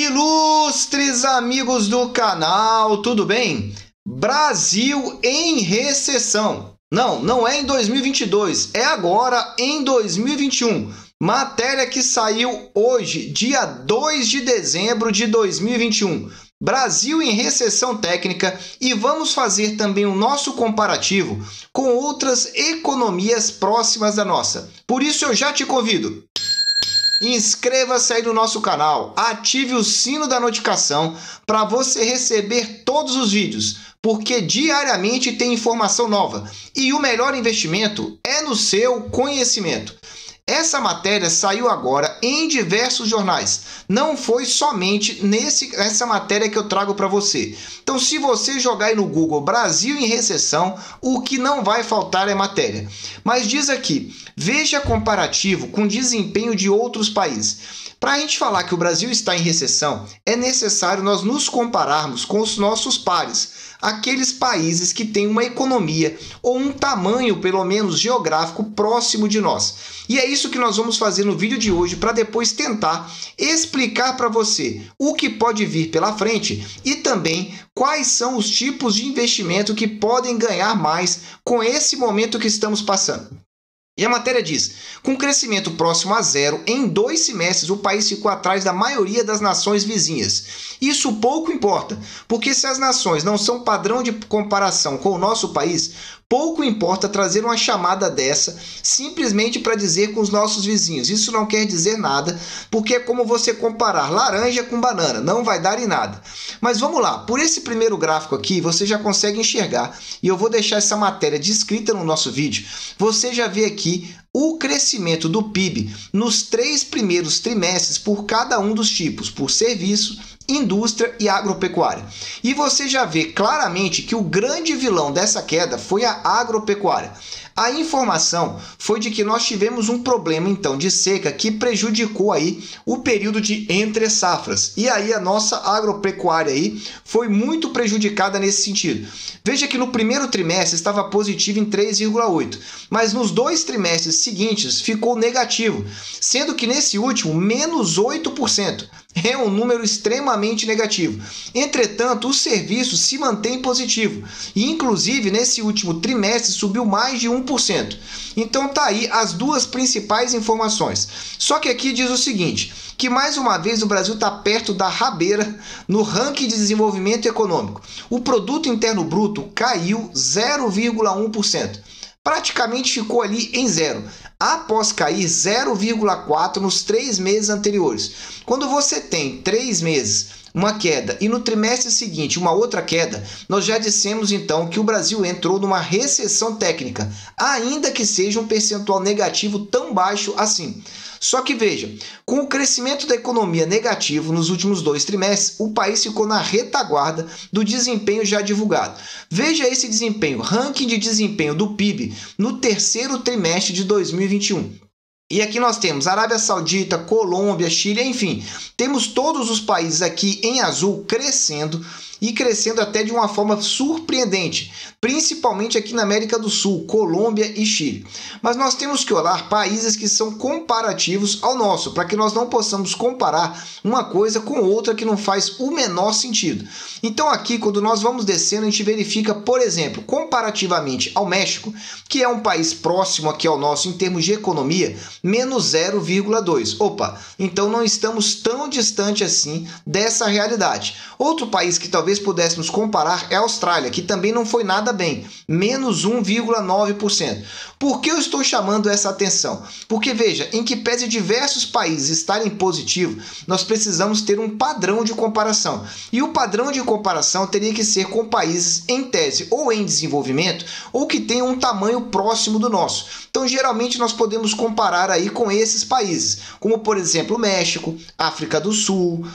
Ilustres amigos do canal, tudo bem? Brasil em recessão. Não é em 2022, é agora em 2021. Matéria que saiu hoje, dia 2 de dezembro de 2021. Brasil em recessão técnica, e vamos fazer também o nosso comparativo com outras economias próximas da nossa. Por isso eu já te convido. Inscreva-se aí no nosso canal, ative o sino da notificação para você receber todos os vídeos, porque diariamente tem informação nova e o melhor investimento é no seu conhecimento. Essa matéria saiu agora em diversos jornais, não foi somente nessa matéria que eu trago para você. Então, se você jogar aí no Google Brasil em recessão, o que não vai faltar é matéria. Mas diz aqui, veja comparativo com desempenho de outros países. Para a gente falar que o Brasil está em recessão, é necessário nós nos compararmos com os nossos pares, aqueles países que têm uma economia ou um tamanho, pelo menos geográfico, próximo de nós. E é isso que nós vamos fazer no vídeo de hoje, para depois tentar explicar para você o que pode vir pela frente e também quais são os tipos de investimento que podem ganhar mais com esse momento que estamos passando. E a matéria diz, com crescimento próximo a zero, em 2 semestres o país ficou atrás da maioria das nações vizinhas. Isso pouco importa, porque se as nações não são padrão de comparação com o nosso país, pouco importa trazer uma chamada dessa simplesmente para dizer com os nossos vizinhos. Isso não quer dizer nada, porque é como você comparar laranja com banana, não vai dar em nada. Mas vamos lá, por esse primeiro gráfico aqui você já consegue enxergar, e eu vou deixar essa matéria descrita no nosso vídeo, você já vê aqui o crescimento do PIB nos 3 primeiros trimestres por cada um dos tipos, por serviço, indústria e agropecuária. E você já vê claramente que o grande vilão dessa queda foi a agropecuária. A informação foi de que nós tivemos um problema então de seca que prejudicou aí o período de entre safras. E aí a nossa agropecuária aí foi muito prejudicada nesse sentido. Veja que no primeiro trimestre estava positivo em 3,8, mas nos 2 trimestres seguintes ficou negativo, sendo que nesse último menos 8%. É um número extremamente negativo. Entretanto, o serviço se mantém positivo e, inclusive, nesse último trimestre subiu mais de 1%. Então, tá aí as duas principais informações. Só que aqui diz o seguinte, que mais uma vez o Brasil está perto da rabeira no ranking de desenvolvimento econômico. O produto interno bruto caiu 0,1%. Praticamente ficou ali em zero, após cair 0,4% nos 3 meses anteriores. Quando você tem 3 meses uma queda e no trimestre seguinte uma outra queda, nós já dissemos então que o Brasil entrou numa recessão técnica, ainda que seja um percentual negativo tão baixo assim. Só que veja, com o crescimento da economia negativo nos últimos 2 trimestres, o país ficou na retaguarda do desempenho já divulgado. Veja esse desempenho, ranking de desempenho do PIB no 3º trimestre de 2021. E aqui nós temos Arábia Saudita, Colômbia, Chile, enfim, temos todos os países aqui em azul crescendo e crescendo até de uma forma surpreendente, principalmente aqui na América do Sul, Colômbia e Chile. Mas nós temos que olhar países que são comparativos ao nosso, para que nós não possamos comparar uma coisa com outra que não faz o menor sentido. Então aqui, quando nós vamos descendo, a gente verifica, por exemplo, comparativamente ao México, que é um país próximo aqui ao nosso em termos de economia, menos 0,2. Opa, então não estamos tão distante assim dessa realidade. Outro país que talvez pudéssemos comparar é a Austrália, que também não foi nada bem, menos 1,9%. Por que eu estou chamando essa atenção? Porque veja, em que pese diversos países estarem positivos, nós precisamos ter um padrão de comparação. E o padrão de comparação teria que ser com países em tese ou em desenvolvimento ou que tenham um tamanho próximo do nosso. Então, geralmente nós podemos comparar aí com esses países, como por exemplo México, África do Sul,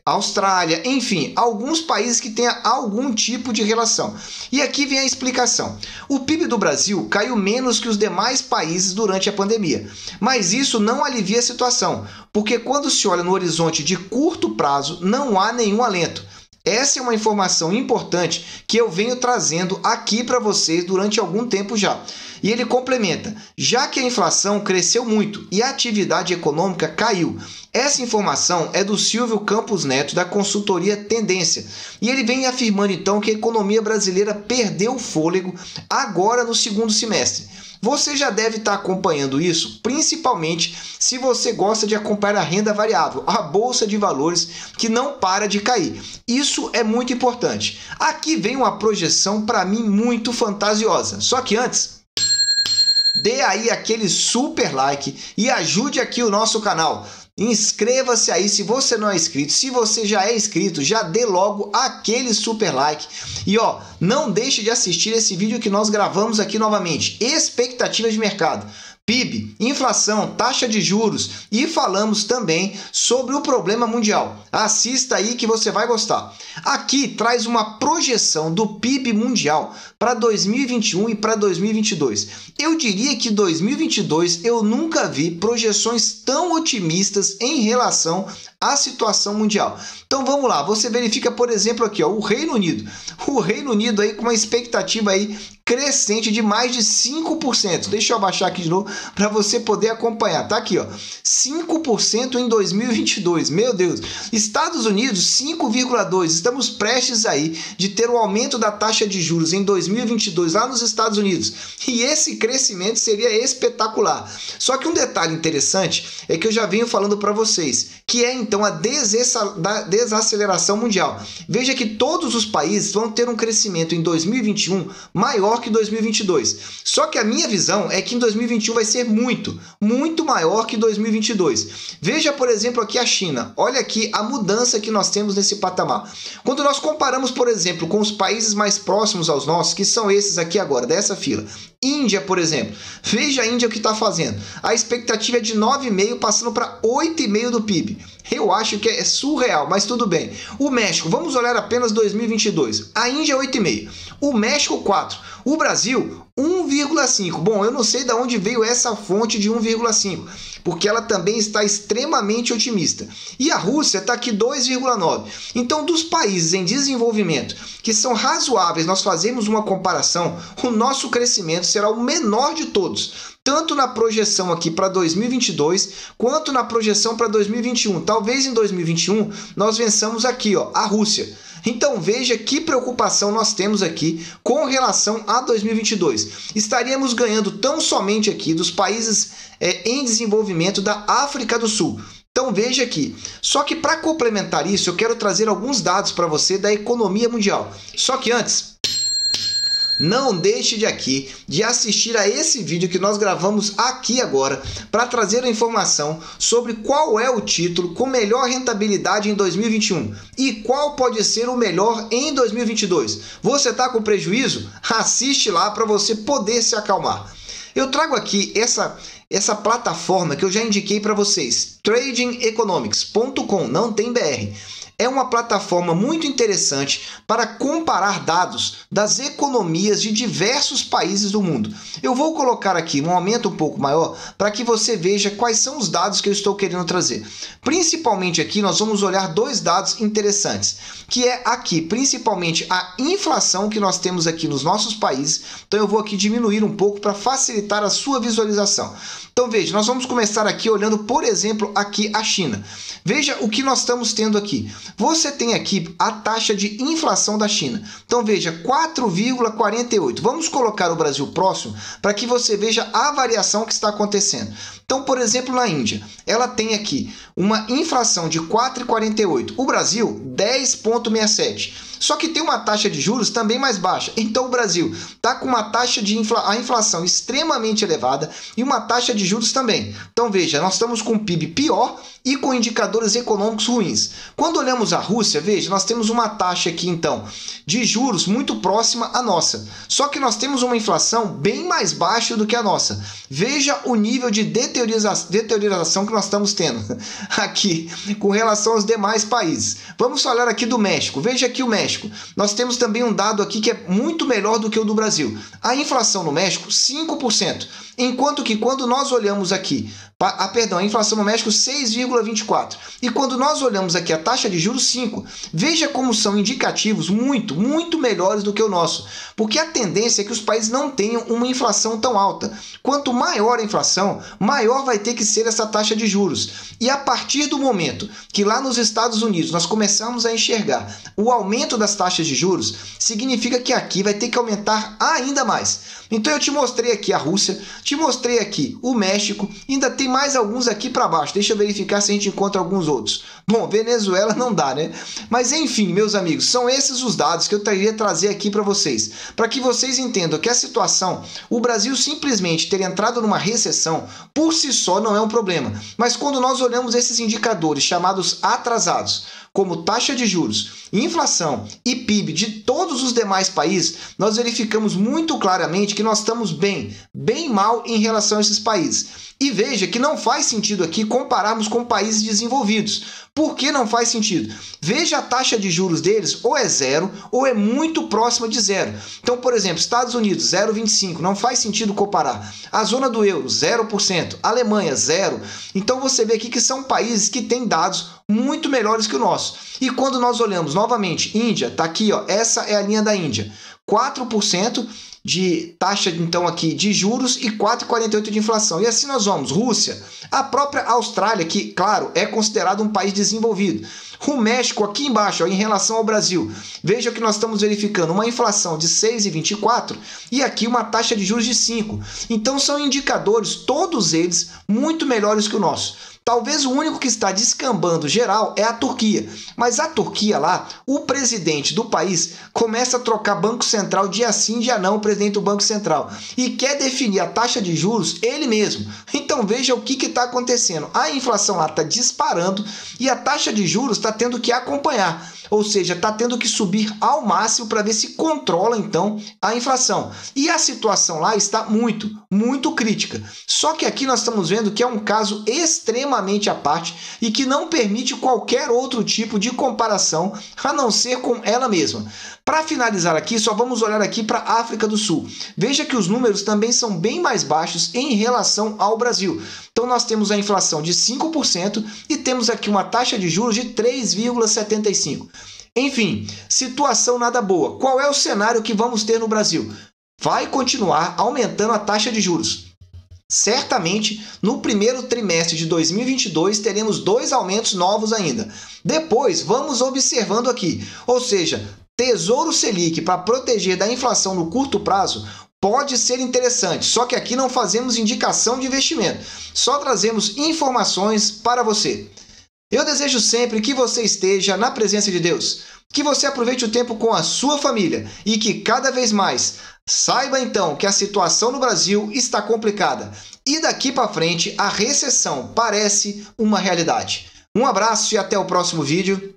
Austrália, enfim, alguns países que tenham algum tipo de relação. E aqui vem a explicação. O PIB do Brasil caiu menos que os demais países durante a pandemia, mas isso não alivia a situação, porque quando se olha no horizonte de curto prazo, não há nenhum alento. Essa é uma informação importante que eu venho trazendo aqui para vocês durante algum tempo já. E ele complementa: já que a inflação cresceu muito e a atividade econômica caiu. Essa informação é do Silvio Campos Neto, da consultoria Tendência. E ele vem afirmando então que a economia brasileira perdeu o fôlego agora no segundo semestre. Você já deve estar acompanhando isso, principalmente se você gosta de acompanhar a renda variável, a bolsa de valores que não para de cair. Isso é muito importante. Aqui vem uma projeção para mim muito fantasiosa. Só que antes, dê aí aquele super like e ajude aqui o nosso canal. Inscreva-se aí se você não é inscrito. Se você já é inscrito, já dê logo aquele super like. E ó, não deixe de assistir esse vídeo que nós gravamos aqui novamente. Expectativas de mercado, PIB, inflação, taxa de juros e falamos também sobre o problema mundial. Assista aí que você vai gostar. Aqui traz uma projeção do PIB mundial para 2021 e para 2022. Eu diria que 2022 eu nunca vi projeções tão otimistas em relação à situação mundial. Então vamos lá, você verifica, por exemplo, aqui, ó, o Reino Unido. O Reino Unido aí com uma expectativa aí crescente de mais de 5%. Deixa eu abaixar aqui de novo para você poder acompanhar. Tá aqui, ó, 5% em 2022. Meu Deus. Estados Unidos 5,2. Estamos prestes aí de ter o aumento da taxa de juros em 2022 lá nos Estados Unidos. E esse crescimento seria espetacular. Só que um detalhe interessante é que eu já venho falando para vocês, que é então a desaceleração mundial. Veja que todos os países vão ter um crescimento em 2021 maior que 2022. Só que a minha visão é que em 2021 vai ser muito maior que 2022. Veja, por exemplo, aqui a China. Olha aqui a mudança que nós temos nesse patamar. Quando nós comparamos, por exemplo, com os países mais próximos aos nossos, que são esses aqui agora, dessa fila. Índia, por exemplo. Veja a Índia o que está fazendo. A expectativa é de 9,5 passando para 8,5 do PIB. Eu acho que é surreal, mas tudo bem. O México, vamos olhar apenas 2022. A Índia 8,5. O México 4. O Brasil 1,5. Bom, eu não sei de onde veio essa fonte de 1,5, porque ela também está extremamente otimista. E a Rússia está aqui 2,9. Então, dos países em desenvolvimento que são razoáveis, nós fazemos uma comparação, o nosso crescimento será o menor de todos, tanto na projeção aqui para 2022, quanto na projeção para 2021. Talvez em 2021 nós vençamos aqui, ó, a Rússia. Então veja que preocupação nós temos aqui com relação a 2022. Estaríamos ganhando tão somente aqui dos países em desenvolvimento da África do Sul. Então veja aqui. Só que para complementar isso, eu quero trazer alguns dados para você da economia mundial. Só que antes, não deixe de assistir a esse vídeo que nós gravamos aqui agora para trazer a informação sobre qual é o título com melhor rentabilidade em 2021 e qual pode ser o melhor em 2022. Você está com prejuízo? Assiste lá para você poder se acalmar. Eu trago aqui essa plataforma que eu já indiquei para vocês, tradingeconomics.com, não tem BR. É uma plataforma muito interessante para comparar dados das economias de diversos países do mundo. Eu vou colocar aqui um aumento um pouco maior para que você veja quais são os dados que eu estou querendo trazer. Principalmente aqui nós vamos olhar dois dados interessantes, que é aqui principalmente a inflação que nós temos aqui nos nossos países. Então eu vou aqui diminuir um pouco para facilitar a sua visualização. Então veja, nós vamos começar aqui olhando, por exemplo, aqui a China. Veja o que nós estamos tendo aqui. Você tem aqui a taxa de inflação da China. Então veja, 4,48. Vamos colocar o Brasil próximo para que você veja a variação que está acontecendo. Então, por exemplo, na Índia, ela tem aqui uma inflação de 4,48. O Brasil, 10,67. Só que tem uma taxa de juros também mais baixa. Então o Brasil está com uma taxa de inflação extremamente elevada e uma taxa de juros também. Então veja, nós estamos com um PIB pior e com indicadores econômicos ruins. Quando olhamos a Rússia, veja, nós temos uma taxa aqui então de juros muito próxima à nossa. Só que nós temos uma inflação bem mais baixa do que a nossa. Veja o nível de deterioração que nós estamos tendo aqui com relação aos demais países. Vamos falar aqui do México. Veja aqui o México. Nós temos também um dado aqui que é muito melhor do que o do Brasil. A inflação no México, 5%. Enquanto que quando nós olhamos aqui A inflação no México 6,24. E quando nós olhamos aqui a taxa de juros 5, veja como são indicativos muito melhores do que o nosso. Porque a tendência é que os países não tenham uma inflação tão alta. Quanto maior a inflação, maior vai ter que ser essa taxa de juros. E a partir do momento que lá nos Estados Unidos nós começamos a enxergar o aumento das taxas de juros, significa que aqui vai ter que aumentar ainda mais. Então eu te mostrei aqui a Rússia, te mostrei aqui o México, ainda tem mais alguns aqui para baixo. Deixa eu verificar se a gente encontra alguns outros. Bom, Venezuela não dá, né? Mas enfim, meus amigos, são esses os dados que eu queria trazer aqui para vocês, para que vocês entendam que a situação, o Brasil simplesmente ter entrado numa recessão, por si só não é um problema. Mas quando nós olhamos esses indicadores chamados atrasados, como taxa de juros, inflação e PIB de todos os demais países, nós verificamos muito claramente que nós estamos bem mal em relação a esses países. E veja que não faz sentido aqui compararmos com países desenvolvidos. Por que não faz sentido? Veja a taxa de juros deles, ou é zero, ou é muito próxima de zero. Então, por exemplo, Estados Unidos, 0,25, não faz sentido comparar. A zona do euro, 0%. Alemanha, 0%. Então, você vê aqui que são países que têm dados muito melhores que o nosso. E quando nós olhamos novamente, Índia, tá aqui, ó, essa é a linha da Índia. 4% de taxa, então, aqui de juros e 4,48% de inflação. E assim nós vamos. Rússia, a própria Austrália, que, claro, é considerado um país desenvolvido. O México, aqui embaixo, ó, em relação ao Brasil. Veja que nós estamos verificando uma inflação de 6,24% e aqui uma taxa de juros de 5%. Então, são indicadores, todos eles, muito melhores que o nosso. Talvez o único que está descambando geral é a Turquia. Mas a Turquia lá, o presidente do país começa a trocar Banco Central dia sim, dia não, o presidente do Banco Central. E quer definir a taxa de juros ele mesmo. Então veja o que está acontecendo. A inflação lá está disparando e a taxa de juros está tendo que acompanhar. Ou seja, está tendo que subir ao máximo para ver se controla, então, a inflação. E a situação lá está muito crítica. Só que aqui nós estamos vendo que é um caso extremamente à parte e que não permite qualquer outro tipo de comparação a não ser com ela mesma. Para finalizar aqui, só vamos olhar aqui para a África do Sul. Veja que os números também são bem mais baixos em relação ao Brasil. Então nós temos a inflação de 5% e temos aqui uma taxa de juros de 3,75%. Enfim, situação nada boa. Qual é o cenário que vamos ter no Brasil? Vai continuar aumentando a taxa de juros. Certamente, no primeiro trimestre de 2022, teremos 2 aumentos novos ainda. Depois, vamos observando aqui. Ou seja, Tesouro Selic para proteger da inflação no curto prazo pode ser interessante, só que aqui não fazemos indicação de investimento, só trazemos informações para você. Eu desejo sempre que você esteja na presença de Deus, que você aproveite o tempo com a sua família e que cada vez mais saiba então que a situação no Brasil está complicada e daqui para frente a recessão parece uma realidade. Um abraço e até o próximo vídeo.